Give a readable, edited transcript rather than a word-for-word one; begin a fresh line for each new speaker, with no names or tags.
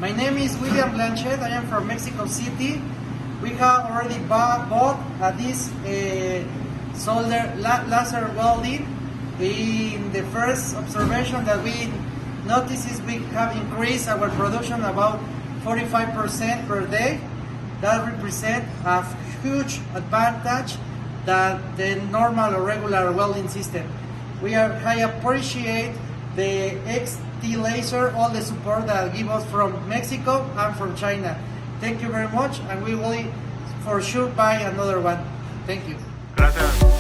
My name is William Blanchet. I am from Mexico City. We have already bought this solder laser welding. In the first observation that we notice is we have increased our production about 45% per day. That represents a huge advantage than the normal or regular welding system. I appreciate the XTlaser, all the support that give us from Mexico and from China. Thank you very much, and we will for sure buy another one. Thank you.
Gracias.